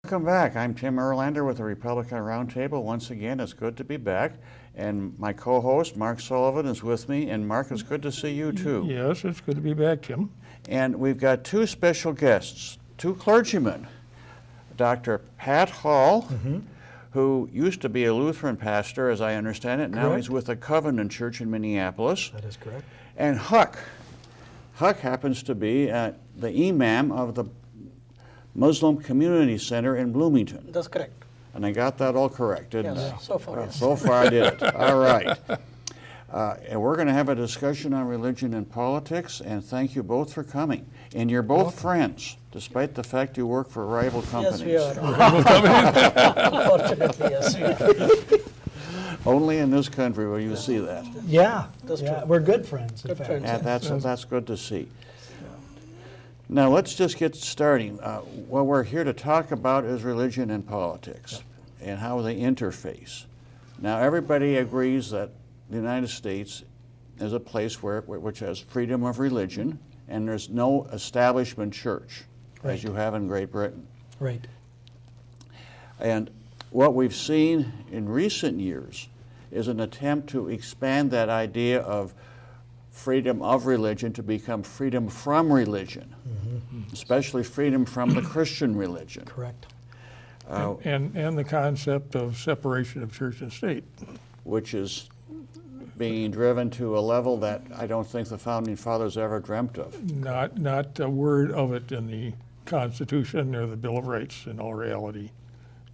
Welcome back. I'm Tim Erlander with the Republican Roundtable. Once again, it's good to be back. And my co-host, Mark Sullivan, is with me. And Mark, it's good to see you too. Yes, it's good to be back, Tim. And we've got two special guests, two clergymen. Dr. Pat Hall, who used to be a Lutheran pastor, as I understand it. Now he's with the Covenant Church in Minneapolis. That is correct. And Huck. Huck happens to be the imam of the Muslim Community Center in Bloomington. That's correct. And I got that all correct, didn't Yes, I? so far, yes. So far I did it. All right. And we're going to have a discussion on religion and politics, and thank you both for coming. And you're both friends, despite the fact you work for rival companies. Yes, we are. Unfortunately, yes, we are. Only in this country will you see that. Yeah, That's yeah, true. we're good friends. in Good fact. friends. And that's good to see. Now let's just get starting. What we're here to talk about is religion and politics and how they interface. Now everybody agrees that the United States is a place which has freedom of religion, and there's no establishment church, Right. as you have in Great Britain. Right. And what we've seen in recent years is an attempt to expand that idea of freedom of religion to become freedom from religion, especially freedom from the Christian religion. Correct. And the concept of separation of church and state. Which is being driven to a level that I don't think the Founding Fathers ever dreamt of. Not a word of it in the Constitution or the Bill of Rights in all reality.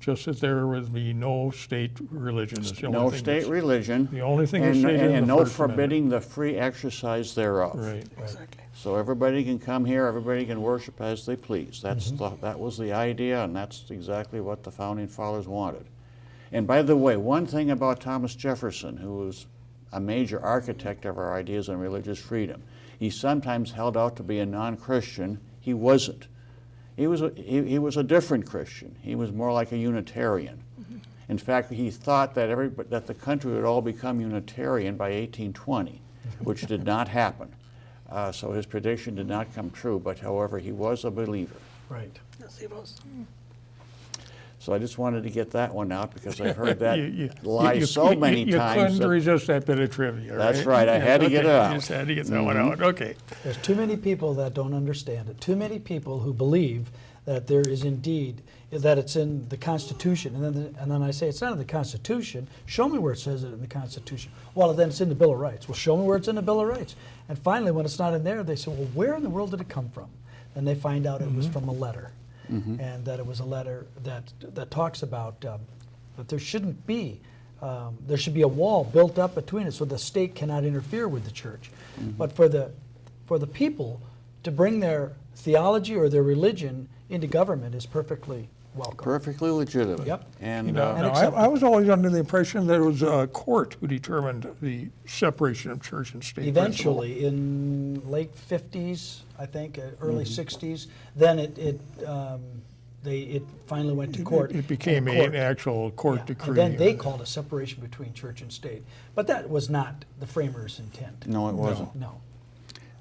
Just that there would be no state religion. Is the only No thing state that's- religion. The only thing and, that's stated in and the no First forbidding the free exercise thereof. Right. Exactly. So everybody can come here, everybody can worship as they please. That's that was the idea, and that's exactly what the Founding Fathers wanted. And by the way, one thing about Thomas Jefferson, who was a major architect of our ideas on religious freedom, he sometimes held out to be a non-Christian. He wasn't. He was a different Christian. He was more like a Unitarian. In fact, he thought that the country would all become Unitarian by 1820, which did not happen. So his prediction did not come true, but however, he was a believer. Right. Yes, he was. So I just wanted to get that one out because I've heard that You so many you times. couldn't resist that bit of trivia, right? That's right, I had to get it out. You just had to get that one out, okay. There's too many people that don't understand it. Too many people who believe that there is indeed, that it's in the Constitution. And then I say, it's not in the Constitution. Show me where it says it in the Constitution. Well, then it's in the Bill of Rights. Well, show me where it's in the Bill of Rights. And finally, when it's not in there, they say, well, where in the world did it come from? And they find out it was from a letter. And that it was a letter that talks about that there shouldn't be, there should be a wall built up between it so the state cannot interfere with the church. But for the people to bring their theology or their religion into government is perfectly welcome. Perfectly legitimate. Yep. And And I was always under the impression that it was a court who determined the separation of church and state. Eventually, in late 50s, I think, early 60s, then it finally went to court. It became And court- an actual court yeah, decree. And then they called a separation between church and state. But that was not the framers' intent. no, it wasn't. No.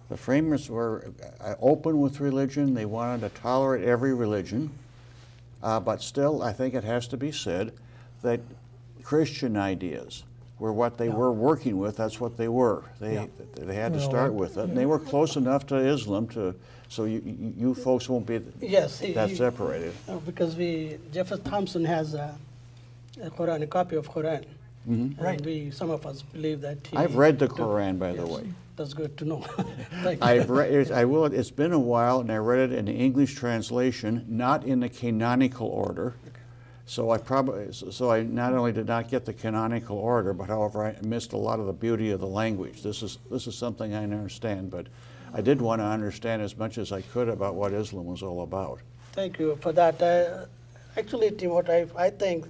The framers were open with religion. They wanted to tolerate every religion. But still, I think it has to be said that Christian ideas were what they were working with. That's what they were. They had to start with it. And they were close enough to Islam so you folks won't be Yes, that separated. because Jefferson Thompson has a Quran, a copy of Quran. Right. And some of us believe that he. I've read the Quran, by the Yes, way. That's good to know. Thank you. I've read it. It's been a while, and I read it in the English translation, not in the canonical order. So I not only did not get the canonical order, but however I missed a lot of the beauty of the language. This is something I understand, but I did want to understand as much as I could about what Islam was all about. Thank you for that. Actually, Tim, what I think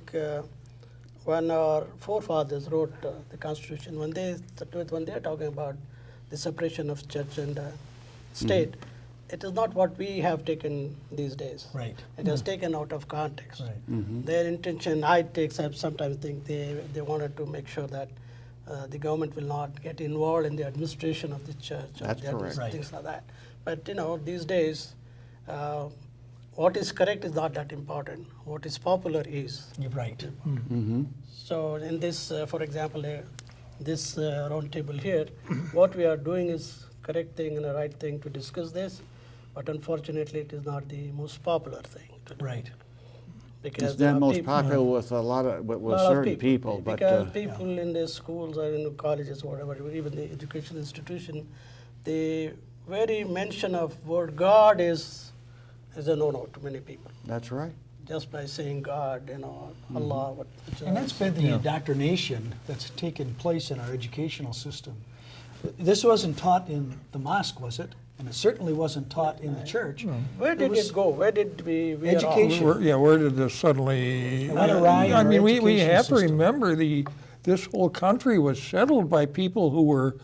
when our forefathers wrote the Constitution, when they're talking about the separation of church and state, it is not what we have taken these days. Right. It is taken out of context. Right. Their intention, I sometimes think they wanted to make sure that the government will not get involved in the administration of the church. That's correct. Things like that. But these days, what is correct is not that important. What is popular is. You're right. So in this, for example, this round table here, what we are doing is correct thing and the right thing to discuss this, but unfortunately it is not the most popular thing to do. Right. Because It's there not are most people- popular with a lot of, with lot of certain people, but because people in the schools or in the colleges or whatever, even the education institution, the very mention of word God is a no-no to many people. that's right. Just by saying God, Allah. And that's been the indoctrination that's taken place in our educational system. This wasn't taught in the mosque, was it? And it certainly wasn't taught in the church. Where did was it go? Where did we veer off? Education. Where did this suddenly? It went awry in I our mean, we education have to system. remember this whole country was settled by people who were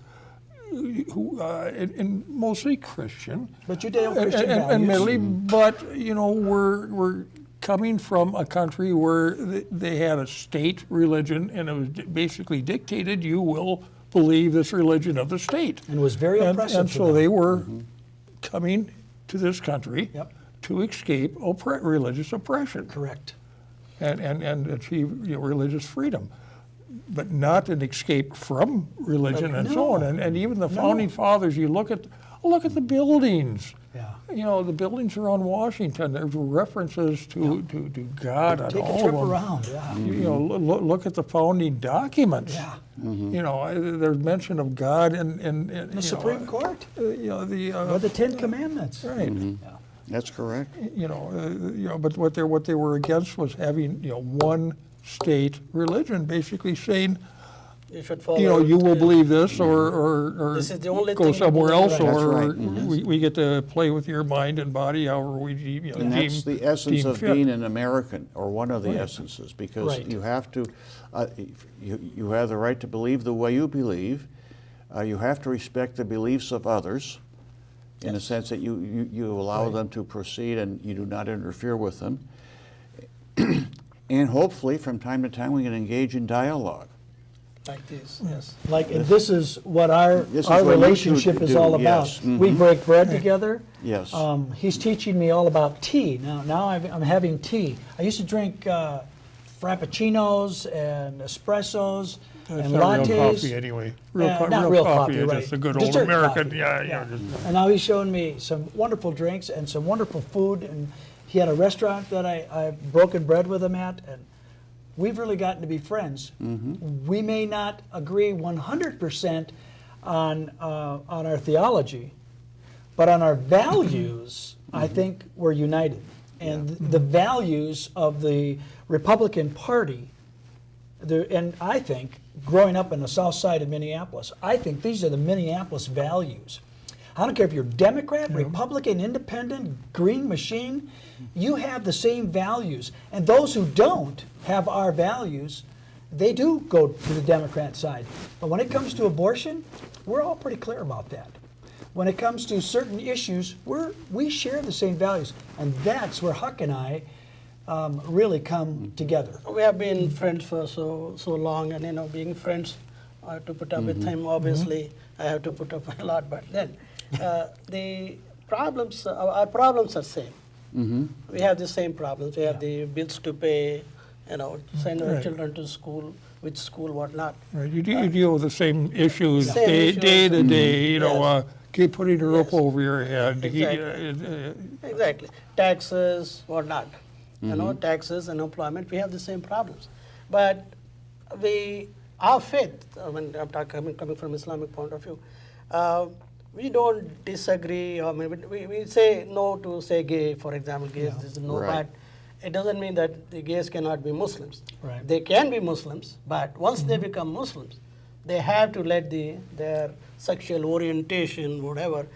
and mostly Christian. But Judeo-Christian values. Admittedly, but we're coming from a country where they had a state religion, and it was basically dictated, you will believe this religion of the state. And was very oppressive And to so them. they were coming to this country Yep. to escape religious oppression Correct. and achieve religious freedom, but not an escape from religion and so on. And even the founding fathers, you look at the buildings. Yeah. The buildings around Washington. There's references to God on Take a all trip of them. around, yeah. Look at the founding documents. Yeah. There's mention of God in The Supreme Court. The Or the Ten Commandments. right. Yeah. That's correct. But what they were against was having one state religion, basically saying, You should follow. you will believe this, or This is the only go thing you somewhere believe else, in. That's or right. we get to play with your mind and body however we deem. And that's the essence deem of fit. being an American, or one of the essences, because Right. you have to, you have the right to believe the way you believe. You have to respect the beliefs of others, in the sense that you allow them to proceed and you do not interfere with them. And hopefully, from time to time, we can engage in dialogue. Like this, yes. Like, and this is what our This is what you relationship two is do, all about. yes. We break bread together. Yes. He's teaching me all about tea. Now I'm having tea. I used to drink frappuccinos and espressos It's and not lattes. real coffee anyway. Not real coffee, is right. just a good old Dessert American. coffee, Yeah. And now he's showing me some wonderful drinks and some wonderful food. And he had a restaurant that I've broken bread with him at. And we've really gotten to be friends. We may not agree 100% on our theology, but on our values, I think we're united. And the values of the Republican Party, and I think, growing up in the south side of Minneapolis, I think these are the Minneapolis values. I don't care if you're Democrat, Republican, Independent, Green Machine, you have the same values. And those who don't have our values, they do go to the Democrat side. But when it comes to abortion, we're all pretty clear about that. When it comes to certain issues, we share the same values. And that's where Huck and I really come together. We have been friends for so long, and being friends, I have to put up with him. Obviously, I have to put up a lot, but then the problems, our problems are same. We have the same problems. We have the bills to pay, send our children to school, which school, whatnot. Right. You deal with the same issues Same day issues. to day. Yes. Keep putting a roof Yes. over your head. Exactly. Taxes, whatnot. Taxes and employment, we have the same problems. But our faith, I'm coming from Islamic point of view, we don't disagree. We say no to say gay, for example, gays, this is no, Right. but it doesn't mean that the gays cannot be Muslims. Right. They can be Muslims, but once they become Muslims, they have to let their sexual orientation, whatever,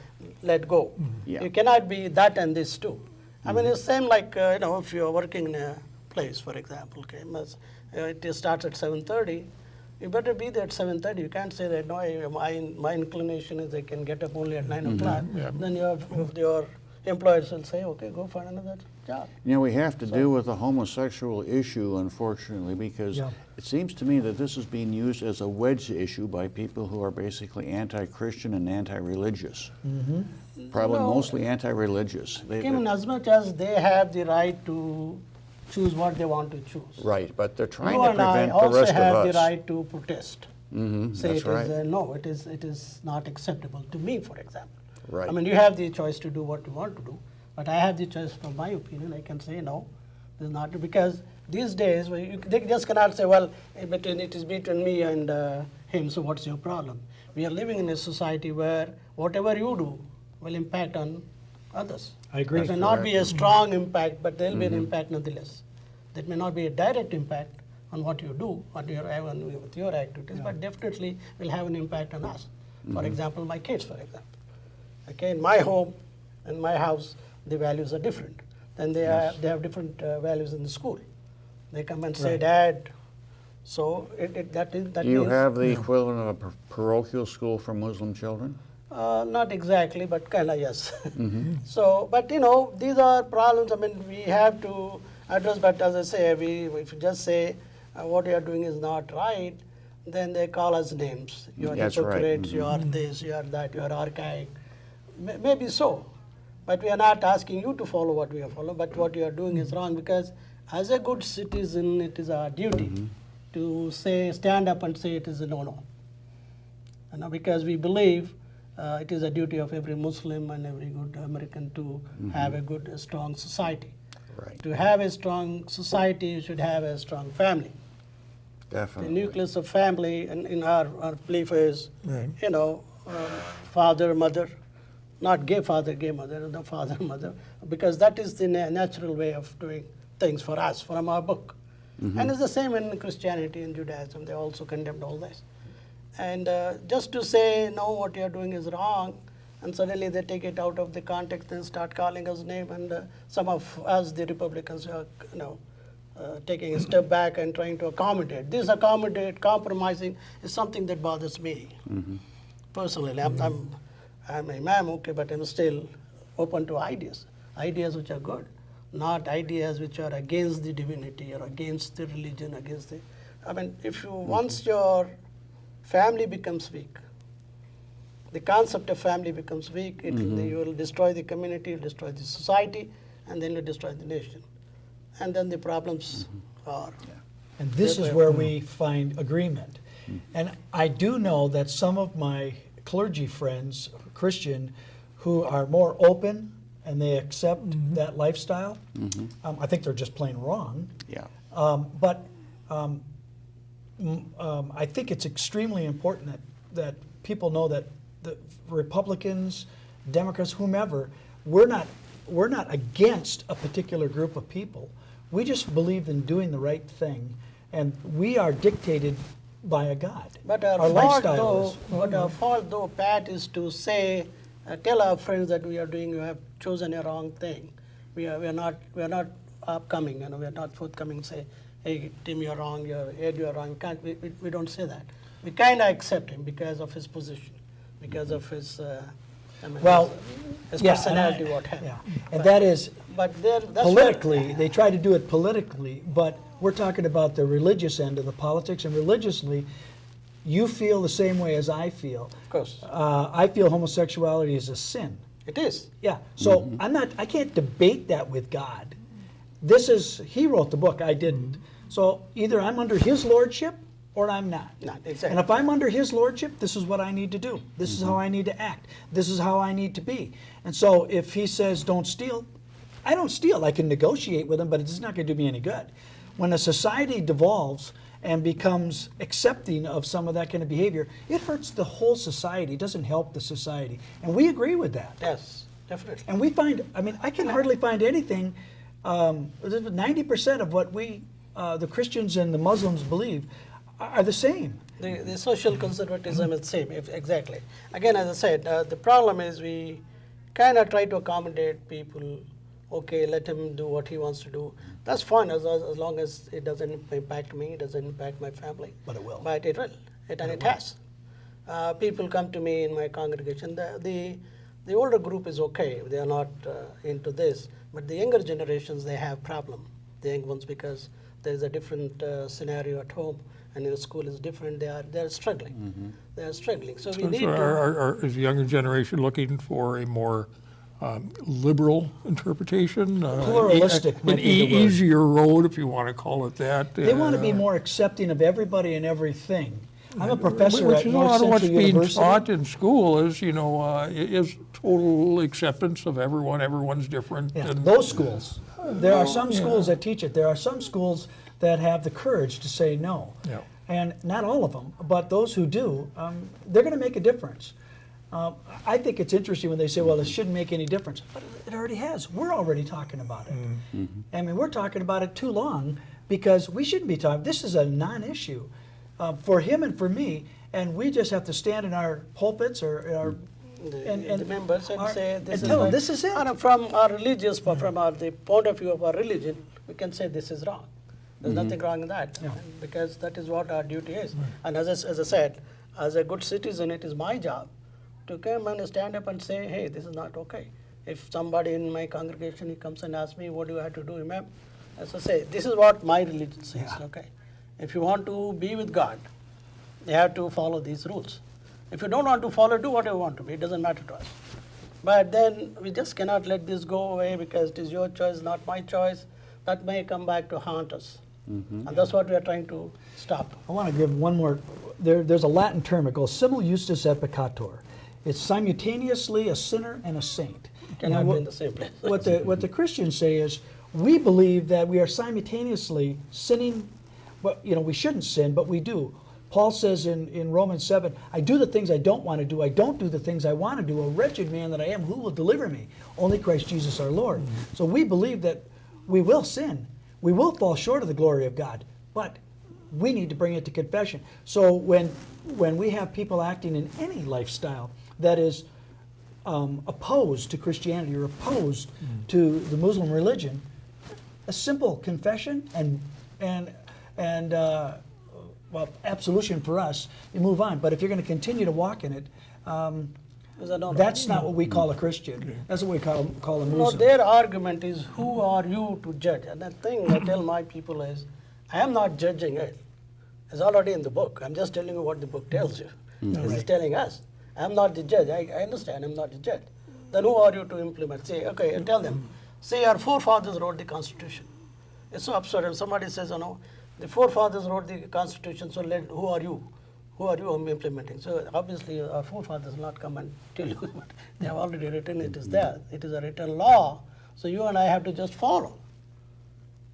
let go. Yeah. You cannot be that and this too. I mean, it's same like, if you're working in a place, for example, okay, it starts at 7:30, you better be there at 7:30. You can't say that, no, my inclination is I can get up only at 9 o'clock. Yeah. Then you have your employers will say, okay, go find another job. You know, we have to deal with the homosexual issue, unfortunately, because Yeah. it seems to me that this is being used as a wedge issue by people who are basically anti-Christian and anti-religious. Probably No. mostly anti-religious. Even as much as they have the right to choose what they want to choose. Right, but they're trying You to and I prevent the also rest have of the us. right to protest. Say That's it right. is, no, it is not acceptable to me, for example. Right. I mean, you have the choice to do what you want to do, but I have the choice from my opinion. I can say no, this is not, because these days they just cannot say, well, it is between me and him, so what's your problem? We are living in a society where whatever you do will impact on others. I agree. It may not be a strong impact, but there will be an impact nonetheless. That may not be a direct impact on what you do, with your activities, but definitely will have an impact on us. For example, my kids, for example. Okay, in my home, in my house, the values are different. Then they have different values in the school. They come and say, Right. Dad. So that Do you means, have the equivalent of a parochial school for Muslim children? not exactly, but kind of yes. So, but these are problems. I mean, we have to address. But as I say, if you just say what you are doing is not right, then they call us names. You are That's right. hypocrites. You are this. You are that. You are archaic. Maybe so, but we are not asking you to follow what we have followed. But what you are doing is wrong, because as a good citizen, it is our duty to stand up and say it is a no-no. Because we believe it is a duty of every Muslim and every good American to have a good, strong society. Right. To have a strong society, you should have a strong family. The Definitely. nucleus of family, and in our belief is, Right. father, mother, not gay father, gay mother, the father, mother, because that is the natural way of doing things for us, from our book. And it's the same in Christianity and Judaism. They also condemned all this. And just to say, no, what you're doing is wrong, and suddenly they take it out of the context and start calling us name, and some of us, the Republicans, are, taking a step back and trying to accommodate. This compromising is something that bothers me. Personally, I'm an imam, okay, but I'm still open to ideas which are good, not ideas which are against the divinity or against the religion, if you, once your family becomes weak, the concept of family becomes weak, you will destroy the community, you'll destroy the society, and then you destroy the nation. And then the problems are. And this is where we find agreement. And I do know that some of my clergy friends, Christian, who are more open and they accept that lifestyle, I think they're just plain wrong. Yeah. But I think it's extremely important that people know that the Republicans, Democrats, whomever, we're not against a particular group of people. We just believe in doing the right thing, and we are dictated by a God. But our fault though, Pat, is to say, tell our friends that we have chosen a wrong thing. We are not upcoming, we are not forthcoming. Say, hey, Tim, you're wrong. Ed, you're wrong. We don't say that. We kind of accept him because of his position, because of his his personality, what have you. Yeah, and that is But that's politically. They try to do it politically, but we're talking about the religious end of the politics, and religiously, you feel the same way as I feel. Of course, I feel homosexuality is a sin. it is. Yeah, so I can't debate that with God. He wrote the book, I didn't. So either I'm under his lordship or I'm not. Not exactly. And if I'm under his lordship, this is what I need to do. This is how I need to act. This is how I need to be. And so if he says don't steal, I don't steal. I can negotiate with him, but it's not going to do me any good. When a society devolves and becomes accepting of some of that kind of behavior, it hurts the whole society. It doesn't help the society. And we agree with that. Yes, definitely. And we find, I can hardly find anything, 90% of what the Christians and the Muslims believe are the same. The social conservatism is the same, exactly. Again, as I said, the problem is we kind of try to accommodate people. Okay, let him do what he wants to do. That's fine as long as it doesn't impact me, it doesn't impact my family. But it will. But it will, and it has. People come to me in my congregation. The The older group is okay, they are not into this, but the younger generations, they have problem, the young ones, because there is a different scenario at home, and in school is different, they are struggling. They are struggling, so we need to... Is the younger generation looking for a more liberal interpretation? Pluralistic An might be the word. easier road, if you want to call it that. They want to be more accepting of everybody and everything. I'm a professor Which at is a North lot of what's Central being University. taught in school is, is total acceptance of everyone. Everyone's different. Yeah, and- those schools. There are some schools that teach it. There are some schools that have the courage to say no. Yeah. And not all of them, but those who do, they're going to make a difference. I think it's interesting when they say, well, it shouldn't make any difference. But it already has. We're already talking about it. I mean, we're talking about it too long because we shouldn't be talking. This is a non-issue for him and for me, and we just have to stand in our pulpits or our the members and say this and is tell them right. this is it. And from our religious, from the point of view of our religion, we can say this is wrong. There's nothing wrong in that, because that is what our duty is. And as I said, as a good citizen, it is my job to come and stand up and say, hey, this is not okay. If somebody in my congregation he comes and asks me, what do I have to do, Imam? As I say, this is what my religion says, okay? If you want to be with God, you have to follow these rules. If you don't want to follow, do whatever you want to be. It doesn't matter to us. But then we just cannot let this go away because it is your choice, not my choice. That may come back to haunt us. And that's what we are trying to stop. I want to give one more. There's a Latin term. It goes simul justus et peccator. It's simultaneously a sinner and a saint. Cannot Now, be in the same place. what the Christians say is, we believe that we are simultaneously sinning, but we shouldn't sin, but we do. Paul says in Romans 7, I do the things I don't want to do. I don't do the things I want to do. A wretched man that I am, who will deliver me? Only Christ Jesus our Lord. So we believe that we will sin. We will fall short of the glory of God, but we need to bring it to confession. So when we have people acting in any lifestyle that is opposed to Christianity or opposed to the Muslim religion, a simple confession and absolution for us, you move on. But if you're going to continue to walk in it, that's not what we call a Christian. That's what we call a Muslim. No, their argument is, who are you to judge? And the thing I tell my people is, I am not judging it. It's already in the book. I'm just telling you what the book tells you. This is telling us. I'm not the judge. I understand I'm not the judge. Then who are you to implement? Say, okay, and tell them. Say our forefathers wrote the Constitution. It's so absurd. If somebody says, the forefathers wrote the Constitution, so who are you? Who are you implementing? So obviously our forefathers will not come and tell you, but they have already written it is there. It is a written law, so you and I have to just follow.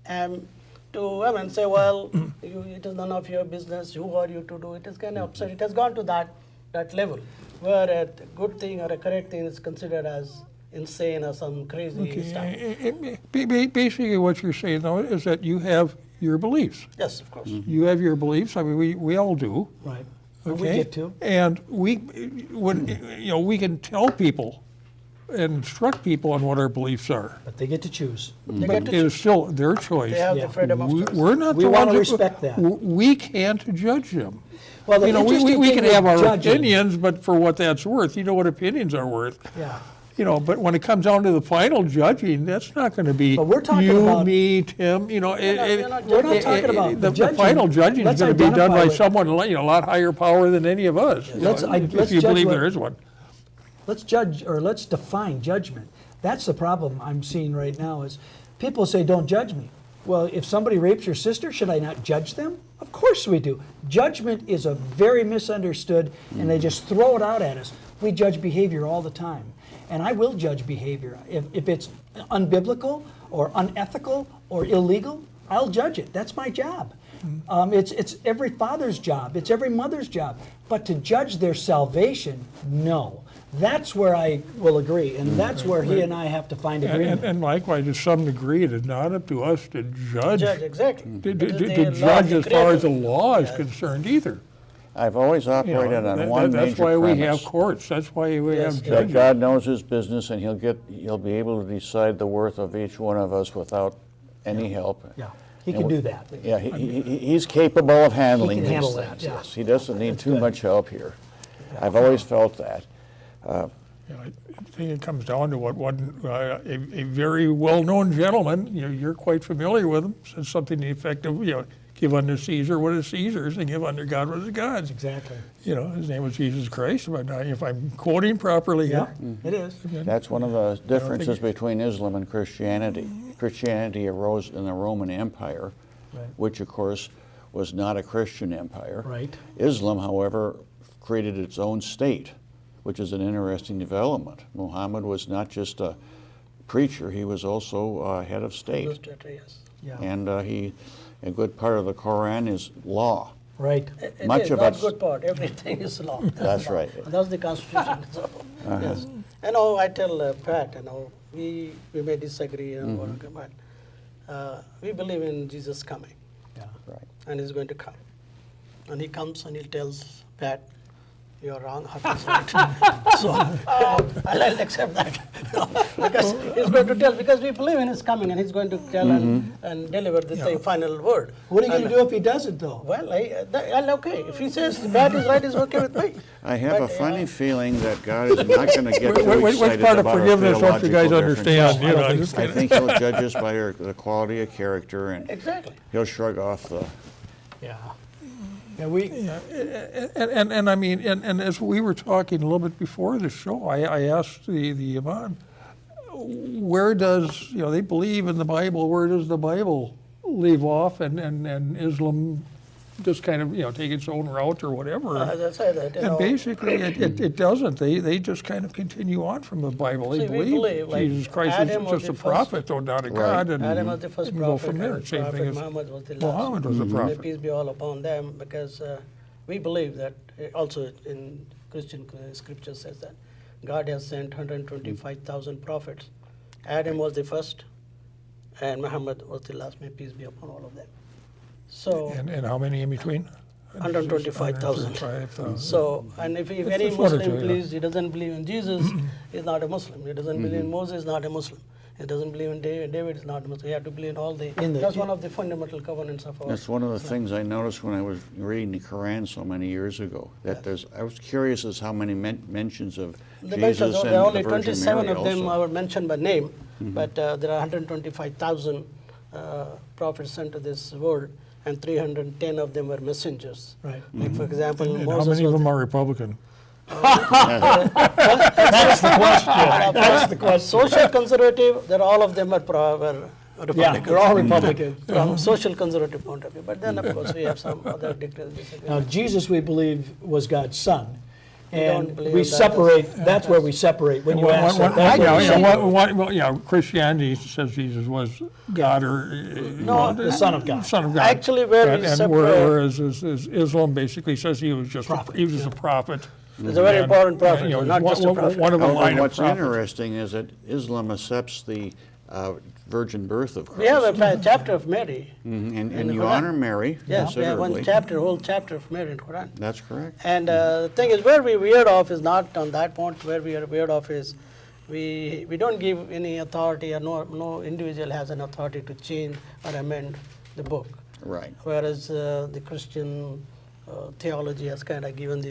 And to women say, well, it is none of your business, who are you to do? It is kind of absurd. It has gone to that level, where a good thing or a correct thing is considered as insane or some crazy stuff. Basically what you're saying, though, is that you have your beliefs. Yes, of course. You have your beliefs. I mean, we all do. Right. Okay? We get to. And we can tell people and instruct people on what our beliefs are. But they get to choose. They But get to it is still their choice. They have Yeah. the freedom of choice. We're not We the want ones to that- respect that. We can't judge them. Well, the We interesting we thing can with have our judging- opinions, but for what that's worth, you know what opinions are worth. Yeah. But when it comes down to the final judging, that's not going to be But we're talking you, about- me, Tim. We're not We're not talking about the judging. final judging is Let's going to be done identify by what- someone a lot higher power than any of us. Let's if you judge believe what- there is one. Let's judge, or let's define judgment. That's the problem I'm seeing right now is people say, don't judge me. Well, if somebody rapes your sister, should I not judge them? Of course we do. Judgment is a very misunderstood, and they just throw it out at us. We judge behavior all the time. And I will judge behavior. If it's unbiblical or unethical or illegal, I'll judge it. That's my job. It's every father's job. It's every mother's job. But to judge their salvation, no. That's where I will agree, and that's where he and I have to find agreement. And likewise, to some degree, it is not up to us to judge. Judge, exactly. To It is the judge law of the as far as the Creator. law is concerned either. I've always operated on one That's major why we premise. have courts. That's why we Yes, have That judges. God knows his business and he'll be able to decide the worth of each one of us without any help. Yeah, he can do that. Yeah, he's capable of handling He can these handle things. that, yeah. Yes, he doesn't need too good. much help here. I've always felt that. You know, I think it comes down to what one, a very well-known gentleman, you're quite familiar with him, said something to the effect of, give unto Caesar what is Caesar's and give unto God what is God's. Exactly. His name was Jesus Christ, but if I'm quoting properly Yeah, here. it is. That's one of the differences between Islam and Christianity. Christianity arose in the Roman Empire, Right. which of course was not a Christian empire. Right. Islam, however, created its own state, which is an interesting development. Muhammad was not just a preacher, he was also head of state. Illustrator, yes. Yeah. And a good part of the Quran is law. Right. It Much is of not it's- good part. Everything is law. That's law. right. And that's the Constitution. So, yes. I tell Pat, we may disagree, but we believe in Jesus coming, Yeah. Right. and he's going to come. And he comes and he tells Pat, you're wrong, Hafiz is right. So I'll accept that. Because he's going to tell, because we believe in his coming and he's going to tell and deliver the thing, final word. What are you going to do if he doesn't, though? Well, I'll okay. If he says Pat is right, it's okay with me. I have a But, funny feeling that God is not going to get too Which excited part of about our forgiveness don't you guys theological understand? differences. Just I kidding. think he'll judge us by the quality of character, and Exactly. he'll shrug off the. Yeah. Yeah, we. Yeah, and I mean, and as we were talking a little bit before the show, I asked the Imam, where does, they believe in the Bible, where does the Bible leave off and Islam just kind of, take its own route or whatever? As I said that, And basically, it doesn't. They just kind of continue on from the Bible. They See, we believe, like, Jesus Christ Adam is was just a the prophet, though not a God. And Adam was the first and go prophet, from there. and Same Prophet thing as Muhammad was the last. Muhammad was a May prophet. peace be all upon them, because we believe that also in Christian scripture says that God has sent 125,000 prophets. Adam was the first, and Muhammad was the last. May peace be upon all of them. So And how many in between? 125,000. 125,000. So, and if It's any just one or Muslim two, yeah. believes he doesn't believe in Jesus, he's not a Muslim. He doesn't believe in Moses, not a Muslim. He doesn't believe in David, is not a Muslim. He have to believe in all the. That's one of the fundamental covenants of our. That's one of the things I noticed when I was reading the Quran so many years ago. That I was curious as how many mentions of The Jesus mentions, and there are the only Virgin 27 Mary of them also. are mentioned by name, but there are 125,000 prophets sent to this world, and 310 of them were messengers. Right. Like, for example, And how Moses many of was them are Republican? That's the question. That's the question. social conservative. All of them were Yeah, Republicans. they're all Republicans. From social conservative point of view. But then, of course, we have some other disagreements. Now, Jesus, we believe, was God's son. don't And believe we in that. separate, that's where we separate. When you ask that, that's where we separate. Christianity says Jesus was God or the Son of God. Son of God. Actually, where we and separate- whereas Islam basically says he was just a prophet. It's a very important prophet, not just a prophet. One of a line Although of what's prophets. interesting is that Islam accepts the virgin birth of Christ. We have a chapter of Mary. And the you Quran. honor Mary Yes, we have one considerably. whole chapter of Mary in Quran. That's correct. And the thing is, where we veered off is not on that point. Where we are veered off is we don't give any authority, or no individual has an authority to change or amend the book. Right. Whereas the Christian theology has kind of given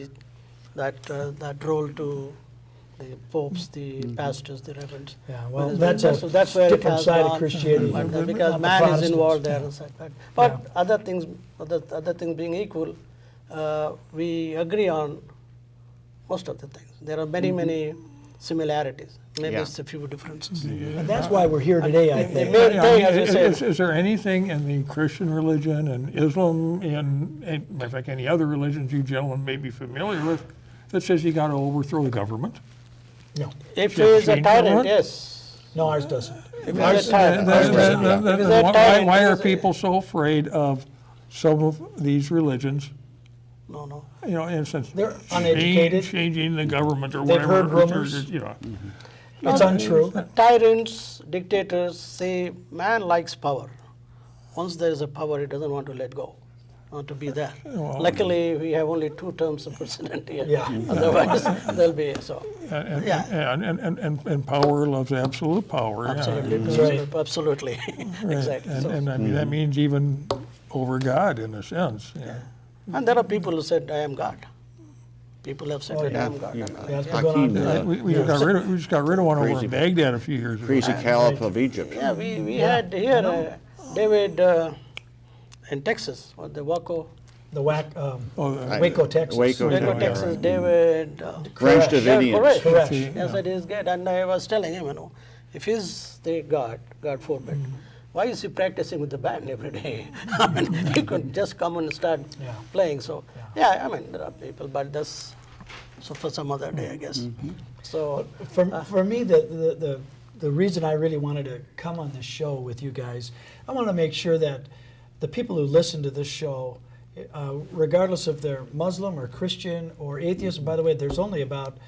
that role to the popes, the pastors, the reverends. Yeah, well, Whereas that's a that's where it different has side of gone, Christianity. but because Not the man is Protestants. involved there. Yeah. and such, but other things being equal, we agree on most of the things. There are many similarities. Maybe Yeah. it's a few differences. And that's why we're here today, I think. main Yeah, thing, as I said- is there anything in the Christian religion and Islam and in fact any other religions you gentlemen may be familiar with that says you got to overthrow the government? No, If Yeah, he is a change tyrant, government? yes. no, ours doesn't. If he is a tyrant, Ours doesn't. Then Is that why tyrant- are is it- people so afraid of some of these religions? No. In a sense, They're uneducated. changing the government or They've whatever. heard rumors. It's untrue. Tyrants, dictators say man likes power. Once there is a power, he doesn't want to let go, want to be there. Luckily, we have only 2 terms of president here. Yeah. Otherwise, there'll be so. And power loves absolute power. Absolutely, absolutely, exactly. And I mean, that means even over God in a sense. Yeah. And there are people who said, "I am God." people have sacred yeah. name God. Yeah. and all Yeah, that. it's been going on. Hakeem, We just got rid of one over Crazy. in Baghdad a few years ago. crazy caliph of Egypt. Yeah, we had here David in Texas, or the Waco, The whack, Oh, Waco, Texas. Waco, Waco, yeah, Texas, right. David. French Davidians. Correct. Correct. Yes, it is good. And I was telling him, if he's the God forbid, why is he practicing with the band every day? I mean, he could just come and start playing. So, yeah, I mean, there are people, but that's for some other day, I guess. So, For me, the reason I really wanted to come on this show with you guys, I want to make sure that the people who listen to this show, regardless if they're Muslim or Christian or atheist, and by the way, there's only about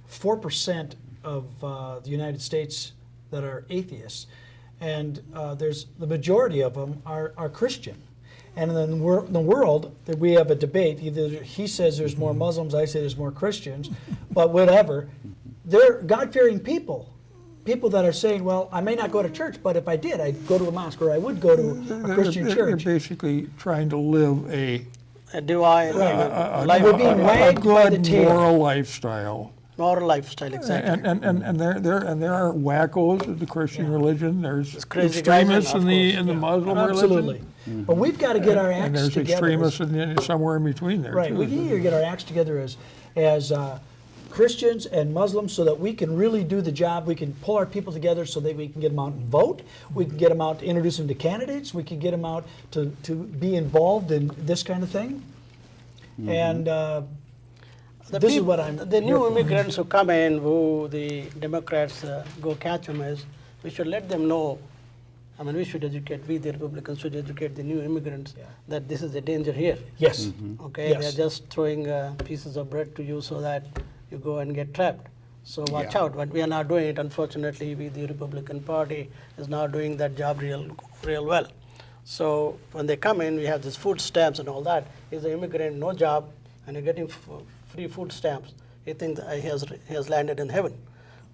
4% of the United States that are atheists, and there's the majority of them are Christian. And in the world, that we have a debate. Either he says there's more Muslims, I say there's more Christians, but whatever. They're God-fearing people. People that are saying, well, I may not go to church, but if I did, I'd go to a mosque or I would go to a Christian They're church. basically trying to live a divine Like we're being wagged by the good tail. moral lifestyle. moral lifestyle, exactly. And there are wackos of the Christian religion. There's crazy guys, extremists of in the Muslim Absolutely. religion. But we've got to get our And acts there's together. extremists somewhere in between there Right. too. We need to get our acts together as Christians and Muslims so that we can really do the job. We can pull our people together so that we can get them out and vote. We can get them out to introduce them to candidates. We can get them out to be involved in this kind of thing. And this is what I'm The here new for. immigrants who come in, who the Democrats go catch them, is we should let them know. I mean, we should educate, we the Republicans should educate the new immigrants that this is the danger here. Yes. Okay, Yes. they're just throwing pieces of bread to you so that you go and get trapped. So watch out. But we are not doing it. Unfortunately, we, the Republican Party, is not doing that job real well. So when they come in, we have these food stamps and all that. He's an immigrant, no job, and you're getting free food stamps. He thinks that he has landed in heaven.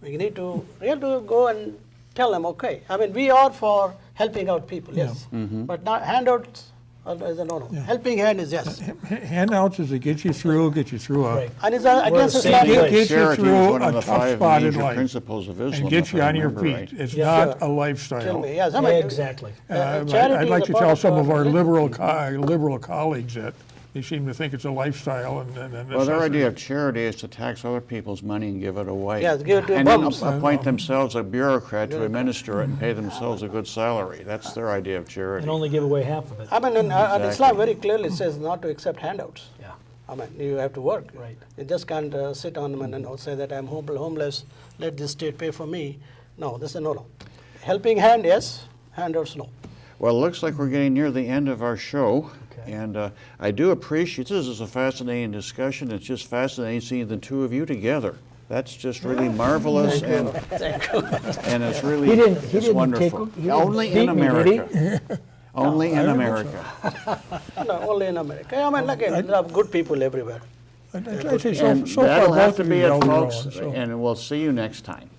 We need to really go and tell them, okay. I mean, we are for helping out people, yes. But not handouts is a no-no. Helping hand is yes. Handouts is to get you through Right. And it's We're against the same Islamic. place. Get you Charity is through one of a the tough 5 spot in major life principles of Islam. and get if you I on your remember feet. right. It's Yeah. not Sure. a lifestyle. Tell me, yes. I Yeah, mean, exactly. charity I'd is like a to part tell of some of our religion. liberal colleagues that they seem to think it's a lifestyle and Well, their necessity. idea of charity is to tax other people's money and give it away. Yes, give it to And then bums. appoint themselves a bureaucrat to administer it and pay themselves a good salary. That's their idea of charity. And only give away half of it. I mean, and Exactly. Islam very clearly says not to accept handouts. Yeah. I mean, you have to work. Right. You just can't sit on them and say that I'm homeless, let this state pay for me. No, this is a no-no. Helping hand, yes. Handouts, no. Well, it looks like we're getting near the end of our show. Okay. And I do appreciate, this is a fascinating discussion. It's just fascinating seeing the two of you together. That's just really marvelous and it's really He it's didn't wonderful. take- he didn't Only beat in me, did he? America. Only in America. No, only in America. I mean, again, there are good people everywhere. I'd say And so that'll far have both to of be you it, held your folks. own, so. And we'll see you next time.